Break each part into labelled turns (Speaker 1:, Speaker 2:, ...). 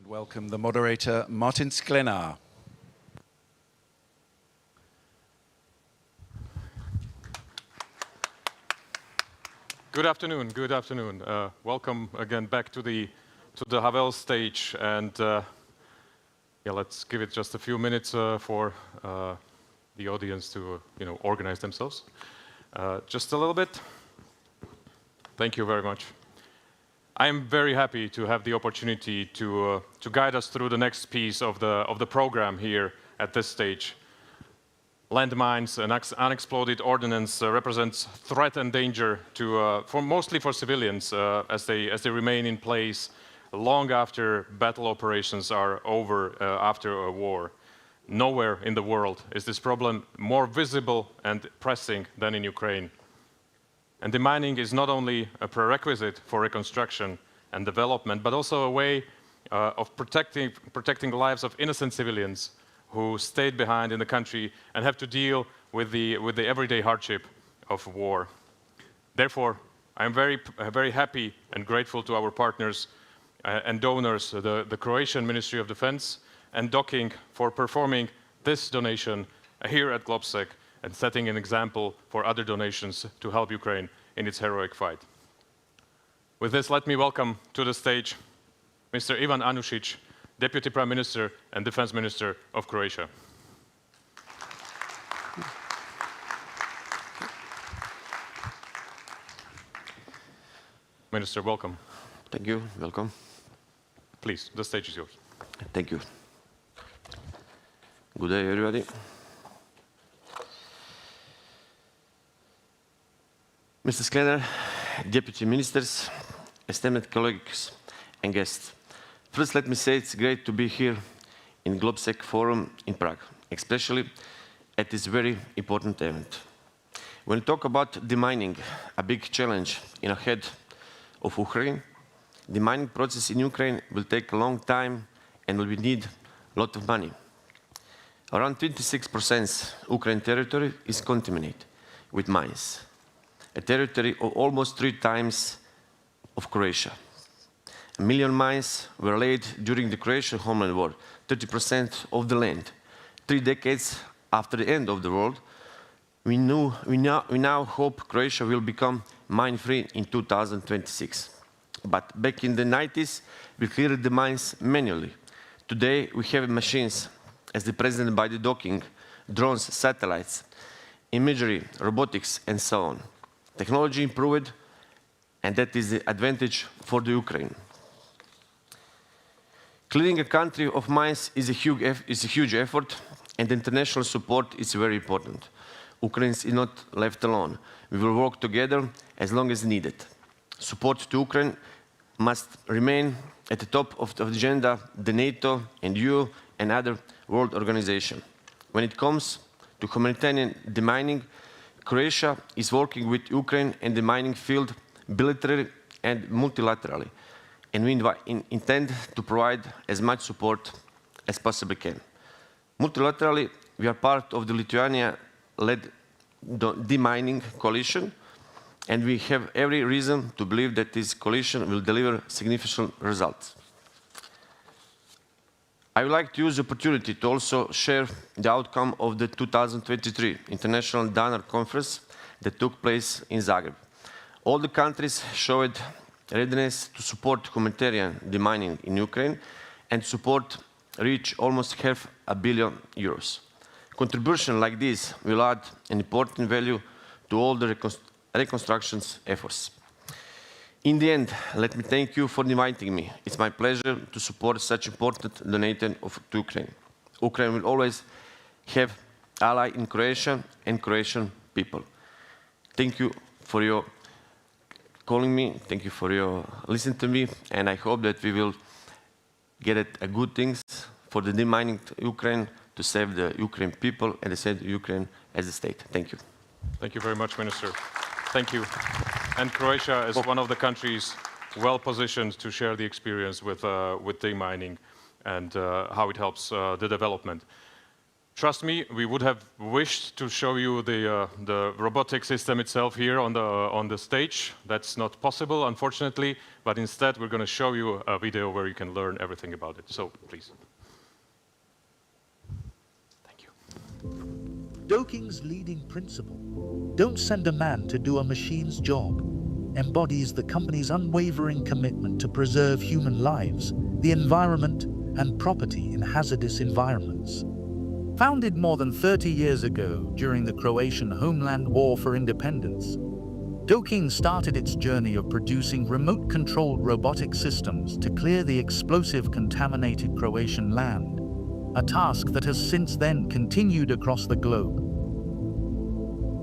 Speaker 1: Welcome the moderator, Martin Sklenár.
Speaker 2: Good afternoon. Good afternoon. Welcome again back to the Havel stage, and yeah, let's give it just a few minutes for the audience to organize themselves. Just a little bit. Thank you very much. I am very happy to have the opportunity to guide us through the next piece of the program here at this stage. Landmines and unexploded ordnance represents threat and danger mostly for civilians as they remain in place long after battle operations are over after a war. Nowhere in the world is this problem more visible and pressing than in Ukraine. And demining is not only a prerequisite for reconstruction and development, but also a way of protecting the lives of innocent civilians who stayed behind in the country and have to deal with the everyday hardship of war. Therefore, I am very happy and grateful to our partners and donors, the Croatian Ministry of Defense and Docking, for performing this donation here at GLOBSEC and setting an example for other donations to help Ukraine in its heroic fight. With this, let me welcome to the stage Mr. Ivan Anušić, Deputy Prime Minister and Defense Minister of Croatia. Minister, welcome.
Speaker 3: Thank you. Welcome.
Speaker 2: Please, the stage is yours.
Speaker 3: Thank you. Good day, everybody. Mr. Sklenár, Deputy Ministers, esteemed colleagues and guests. First, let me say it's great to be here in GLOBSEC Forum in Prague, especially at this very important event. When we talk about demining, a big challenge ahead of Ukraine, the mining process in Ukraine will take a long time and will need a lot of money. Around 26% Ukraine territory is contaminated with mines, a territory of almost 3 times of Croatia. 1 million mines were laid during the Croatian homeland war, 30% of the land. 3 decades after the end of the war, we now hope Croatia will become mine-free in 2026. But back in the 90s, we cleared the mines manually. Today, we have machines, as the President by the docking, drones, satellites, imagery, robotics, and so on. Technology improved, and that is the advantage for the Ukraine. Clearing a country of mines is a huge effort, and international support is very important. Ukraine is not left alone. We will work together as long as needed. Support to Ukraine must remain at the top of the agenda, the NATO and EU and other world organizations. When it comes to humanitarian demining, Croatia is working with Ukraine in the mining field bilaterally and multilaterally, and we intend to provide as much support as possibly can. Multilaterally, we are part of the Lithuania-led demining coalition, and we have every reason to believe that this coalition will deliver significant results. I would like to use the opportunity to also share the outcome of the 2023 International Donor Conference that took place in Zagreb. All the countries showed readiness to support humanitarian demining in Ukraine and support reach almost €500 million. Contribution like this will add an important value to all the reconstruction efforts. In the end, let me thank you for inviting me. It's my pleasure to support such important donation to Ukraine. Ukraine will always have ally in Croatia and Croatian people. Thank you for your calling me. Thank you for your listening to me, and I hope that we will get a good things for the demining Ukraine to save the Ukraine people and to save Ukraine as a state. Thank you.
Speaker 2: Thank you very much, Minister. Thank you. And Croatia is one of the countries well positioned to share the experience with demining and how it helps the development. Trust me, we would have wished to show you the robotic system itself here on the stage. That's not possible, unfortunately, but instead we're going to show you a video where you can learn everything about it. So, please. Thank you.
Speaker 4: Doking's leading principle, "Don't send a man to do a machine's job," embodies the company's unwavering commitment to preserve human lives, the environment, and property in hazardous environments. Founded more than 30 years ago during the Croatian homeland war for independence, Doking started its journey of producing remote-controlled robotic systems to clear the explosive contaminated Croatian land, a task that has since then continued across the globe.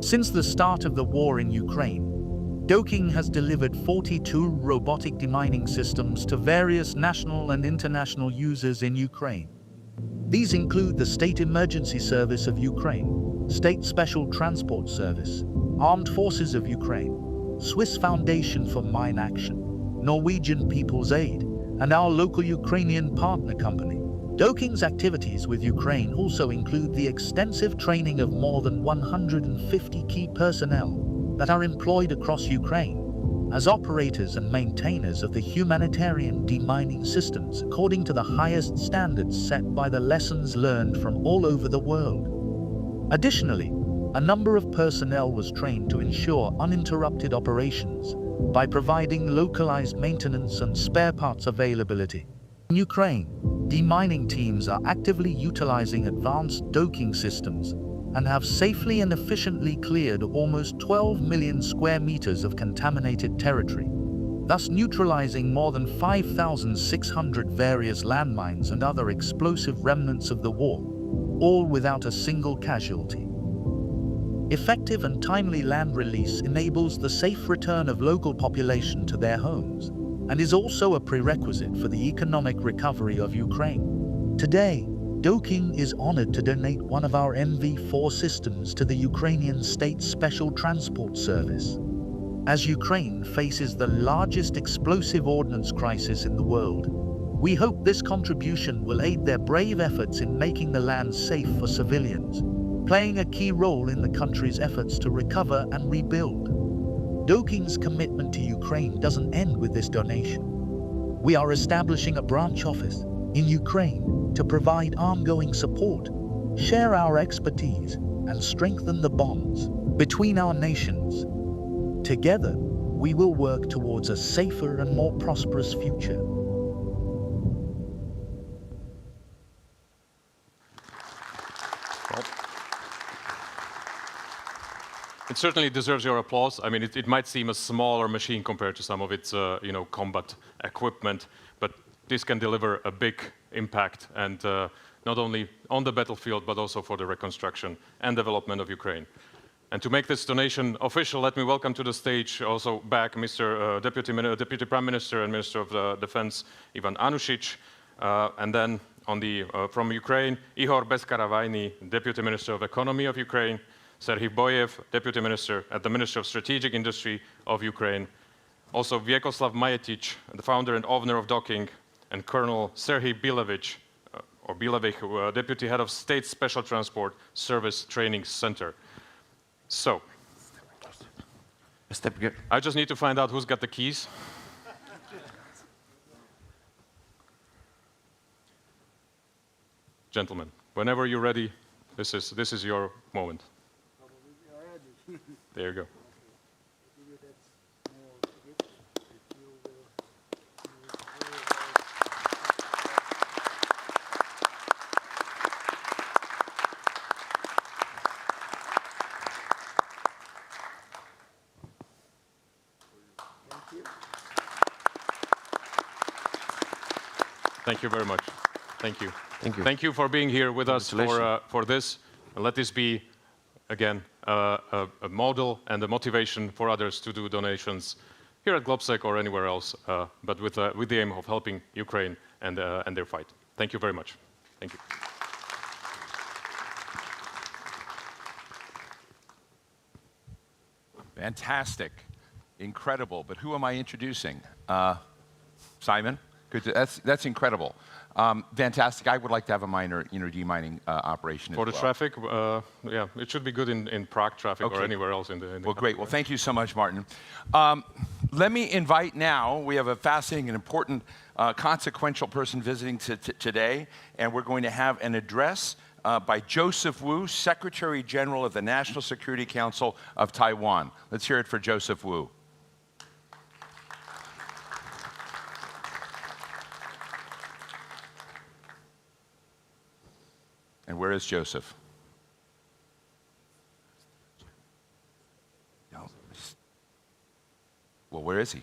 Speaker 4: Since the start of the war in Ukraine, Doking has delivered 42 robotic demining systems to various national and international users in Ukraine. These include the State Emergency Service of Ukraine, State Special Transport Service, Armed Forces of Ukraine, Swiss Foundation for Mine Action, Norwegian People's Aid, and our local Ukrainian partner company. Doking's activities with Ukraine also include the extensive training of more than 150 key personnel that are employed across Ukraine as operators and maintainers of the humanitarian demining systems according to the highest standards set by the lessons learned from all over the world. Additionally, a number of personnel was trained to ensure uninterrupted operations by providing localized maintenance and spare parts availability. In Ukraine, demining teams are actively utilizing advanced Doking systems and have safely and efficiently cleared almost 12 million square meters of contaminated territory, thus neutralizing more than 5,600 various landmines and other explosive remnants of the war, all without a single casualty. Effective and timely land release enables the safe return of local population to their homes and is also a prerequisite for the economic recovery of Ukraine. Today, Doking is honored to donate one of our MV4 systems to the Ukrainian State Special Transport Service. As Ukraine faces the largest explosive ordnance crisis in the world, we hope this contribution will aid their brave efforts in making the land safe for civilians, playing a key role in the country's efforts to recover and rebuild. Doking's commitment to Ukraine doesn't end with this donation. We are establishing a branch office in Ukraine to provide ongoing support, share our expertise, and strengthen the bonds between our nations. Together, we will work towards a safer and more prosperous future.
Speaker 2: It certainly deserves your applause. I mean, it might seem a smaller machine compared to some of its, combat equipment, but this can deliver a big impact, and not only on the battlefield, but also for the reconstruction and development of Ukraine. And to make this donation official, let me welcome to the stage also back Mr. Deputy Prime Minister and Minister of Defense, Ivan Anušić, and then from Ukraine, Ihor Bezkaravajny, Deputy Minister of Economy of Ukraine, Serhiy Boyev, Deputy Minister at the Ministry of Strategic Industry of Ukraine, also Vyacheslav Majetic, the founder and owner of Doking, and Colonel Serhiy Bilevich, Deputy Head of State Special Transport Service Training Center. So, I just need to find out who's got the keys. Gentlemen, whenever you're ready, this is your moment. There you go. Thank you very much. Thank you.
Speaker 3: Thank you.
Speaker 2: Thank you for being here with us for this. And let this be, again, a model and a motivation for others to do donations here at GLOBSEC or anywhere else, but with the aim of helping Ukraine and their fight. Thank you very much. Thank you.
Speaker 5: Fantastic. Incredible. But who am I introducing? Simon? That's incredible. Fantastic. I would like to have a minor demining operation
Speaker 2: For
Speaker 5: as
Speaker 2: the
Speaker 5: well.
Speaker 2: traffic, yeah, it should be good in Prague traffic or
Speaker 5: Okay.
Speaker 2: anywhere else in the
Speaker 5: Well, great. Well, thank you so much, Martin. Let me invite now, we have a fascinating and important consequential person visiting today, and we're going to have an address by Joseph Wu, Secretary General of the National Security Council of Taiwan. Let's hear it for Joseph Wu. And where is Joseph? Well, where is he?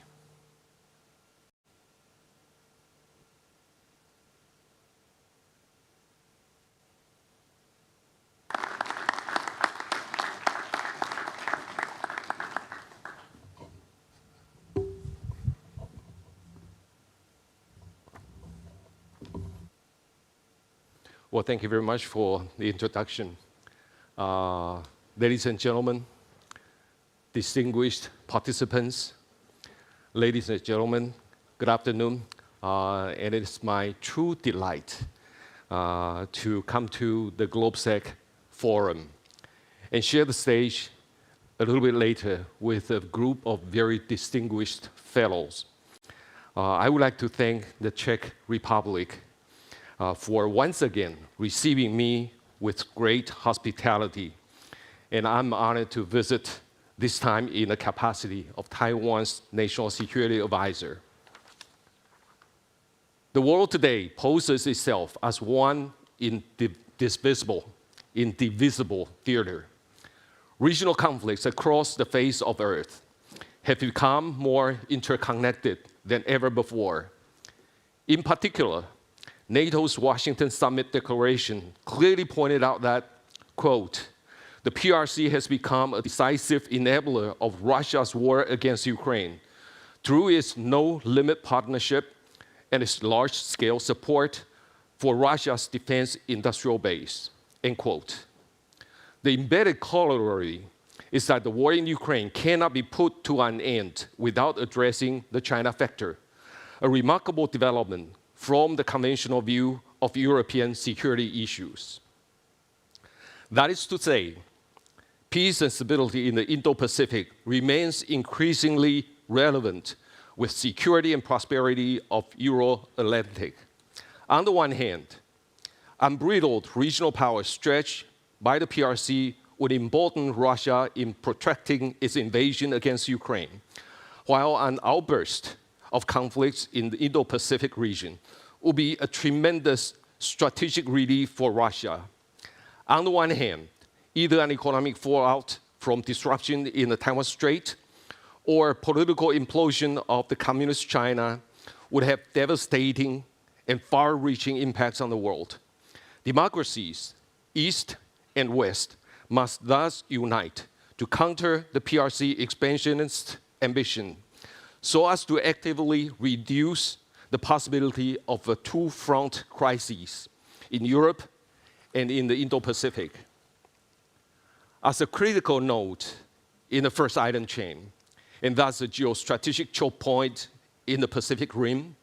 Speaker 6: Well, thank you very much for the introduction. Ladies and gentlemen, distinguished participants, ladies and gentlemen, good afternoon. And it's my true delight to come to the GLOBSEC forum and share the stage a little bit later with a group of very distinguished fellows. I would like to thank the Czech Republic for once again receiving me with great hospitality. And I'm honored to visit this time in the capacity of Taiwan's National Security Advisor. The world today poses itself as one indivisible theater. Regional conflicts across the face of Earth have become more interconnected than ever before. In particular, NATO's Washington Summit Declaration clearly pointed out that, quote, the PRC has become a decisive enabler of Russia's war against Ukraine through its no-limit partnership and its large-scale support for Russia's defense industrial base, end quote. The embedded corollary is that the war in Ukraine cannot be put to an end without addressing the China factor, a remarkable development from the conventional view of European security issues. That is to say, peace and stability in the Indo-Pacific remains increasingly relevant with security and prosperity of Euro-Atlantic. On the one hand, unbridled regional power stretched by the PRC would embolden Russia in protracting its invasion against Ukraine, while an outburst of conflicts in the Indo-Pacific region would be a tremendous strategic relief for Russia. On the one hand, either an economic fallout from disruption in the Taiwan Strait or political implosion of the communist China would have devastating and far-reaching impacts on the world. Democracies, East and West, must thus unite to counter the PRC expansionist ambition so as to actively reduce the possibility of a two-front crisis in Europe and in the Indo-Pacific. As a critical node in the first item chain, and thus a geostrategic choke point in the Pacific Rim,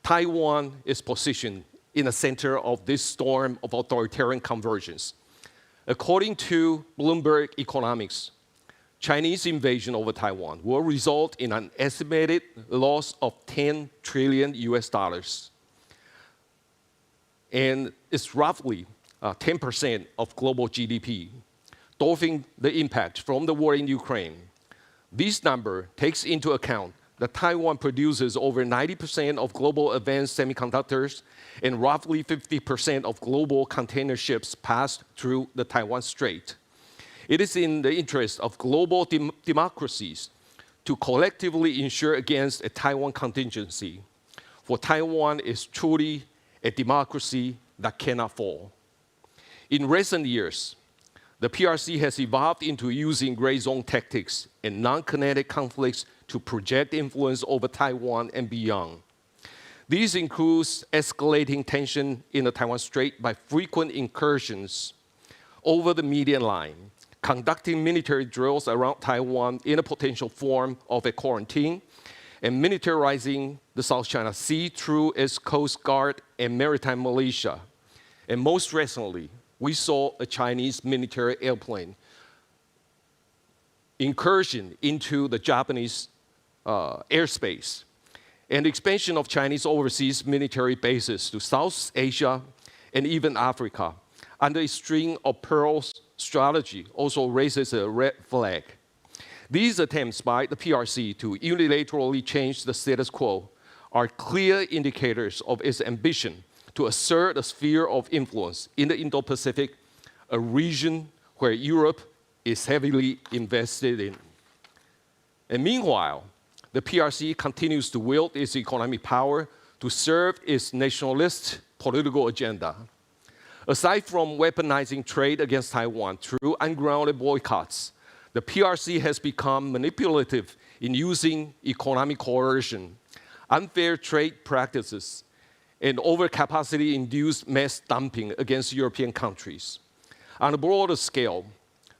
Speaker 6: Taiwan is positioned in the center of this storm of authoritarian convergence. According to Bloomberg Economics, Chinese invasion over Taiwan will result in an estimated loss of $10 trillion US. And it's roughly 10% of global GDP, dwarfing the impact from the war in Ukraine. This number takes into account that Taiwan produces over 90% of global advanced semiconductors and roughly 50% of global container ships passed through the Taiwan Strait. It is in the interest of global democracies to collectively ensure against a Taiwan contingency, for Taiwan is truly a democracy that cannot fall. In recent years, the PRC has evolved into using gray zone tactics and non-kinetic conflicts to project influence over Taiwan and beyond. These include escalating tension in the Taiwan Strait by frequent incursions over the median line, conducting military drills around Taiwan in a potential form of a quarantine, and militarizing the South China Sea through its Coast Guard and maritime militia. And most recently, we saw a Chinese military airplane incursion into the Japanese airspace, and expansion of Chinese overseas military bases to South Asia and even Africa under a string of pearls strategy also raises a red flag. These attempts by the PRC to unilaterally change the status quo are clear indicators of its ambition to assert a sphere of influence in the Indo-Pacific, a region where Europe is heavily invested in. And meanwhile, the PRC continues to wield its economic power to serve its nationalist political agenda. Aside from weaponizing trade against Taiwan through ungrounded boycotts, the PRC has become manipulative in using economic coercion, unfair trade practices, and overcapacity-induced mass dumping against European countries. On a broader scale,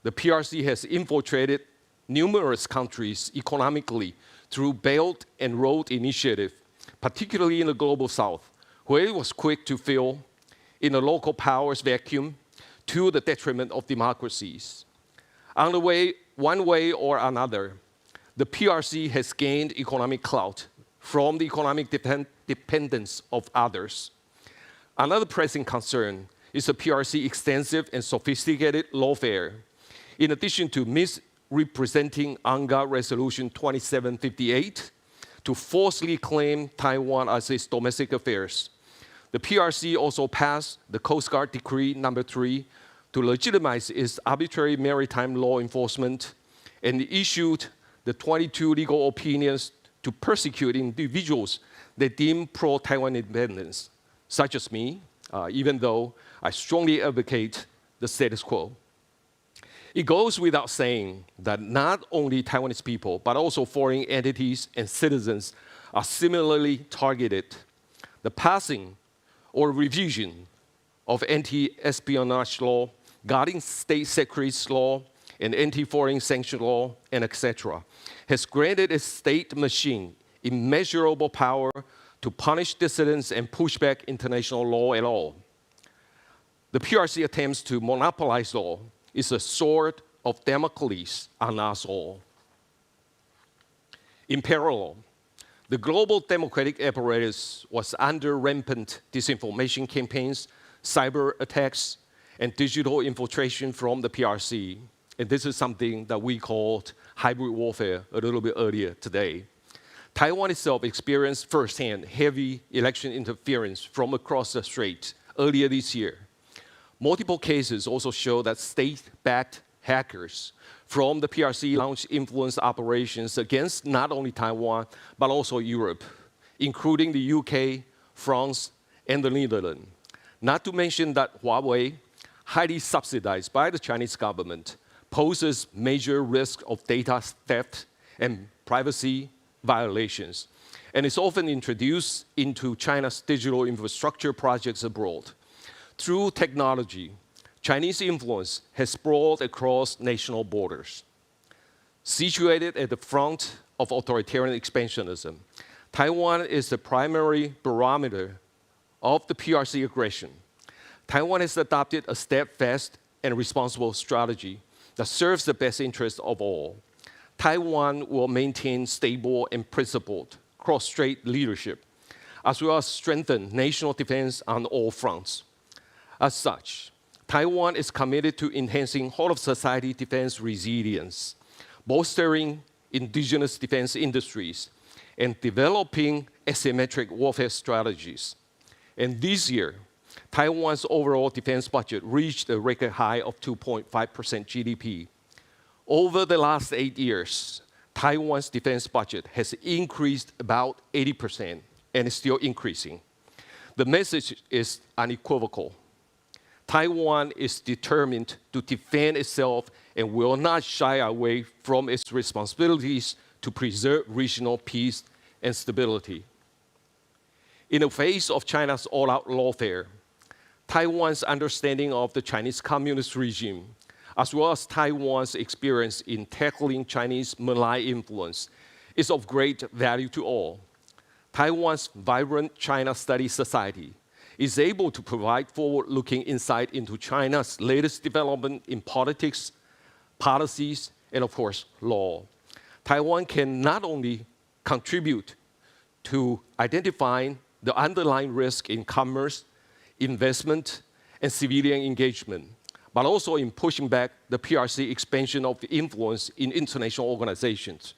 Speaker 6: the PRC has infiltrated numerous countries economically through Belt and Road Initiative, particularly in the Global South, where it was quick to fill in a local powers vacuum to the detriment of democracies. One way or another, the PRC has gained economic clout from the economic dependence of others. Another pressing concern is the PRC's extensive and sophisticated lawfare. In addition to misrepresenting UNGA Resolution 2758 to falsely claim Taiwan as its domestic affairs, the PRC also passed the Coast Guard Decree No. 3 to legitimize its arbitrary maritime law enforcement and issued the 22 legal opinions to persecute individuals that deem pro-Taiwan independence, such as me, even though I strongly advocate the status quo. It goes without saying that not only Taiwanese people, but also foreign entities and citizens are similarly targeted. The passing or revision of anti-espionage law, guarding state secrets law, and anti-foreign sanction law, and etc., has granted its state machine immeasurable power to punish dissidents and push back international law at all. The PRC attempts to monopolize law is a sword of Damocles on us all. In parallel, the global democratic apparatus was under rampant disinformation campaigns, cyber attacks, and digital infiltration from the PRC. And this is something that we called hybrid warfare a little bit earlier today. Taiwan itself experienced firsthand heavy election interference from across the strait earlier this year. Multiple cases also show that state-backed hackers from the PRC launched influence operations against not only Taiwan, but also Europe, including the UK, France, and the Netherlands. Not to mention that Huawei, highly subsidized by the Chinese government, poses major risk of data theft and privacy violations, and is often introduced into China's digital infrastructure projects abroad. Through technology, Chinese influence has sprawled across national borders. Situated at the front of authoritarian expansionism, Taiwan is the primary barometer of the PRC aggression. Taiwan has adopted a steadfast and responsible strategy that serves the best interests of all. Taiwan will maintain stable and principled cross-strait leadership, as well as strengthen national defense on all fronts. As such, Taiwan is committed to enhancing whole-of-society defense resilience, bolstering indigenous defense industries, and developing asymmetric warfare strategies. And this year, Taiwan's overall defense budget reached a record high of 2.5% GDP. Over the last 8 years, Taiwan's defense budget has increased about 80% and is still increasing. The message is unequivocal. Taiwan is determined to defend itself and will not shy away from its responsibilities to preserve regional peace and stability. In the face of China's all-out lawfare, Taiwan's understanding of the Chinese communist regime, as well as Taiwan's experience in tackling Chinese malign influence is of great value to all. Taiwan's vibrant China Study Society is able to provide forward-looking insight into China's latest development in politics, policies, and of course, law. Taiwan can not only contribute to identifying the underlying risk in commerce, investment, and civilian engagement, but also in pushing back the PRC expansion of influence in international organizations.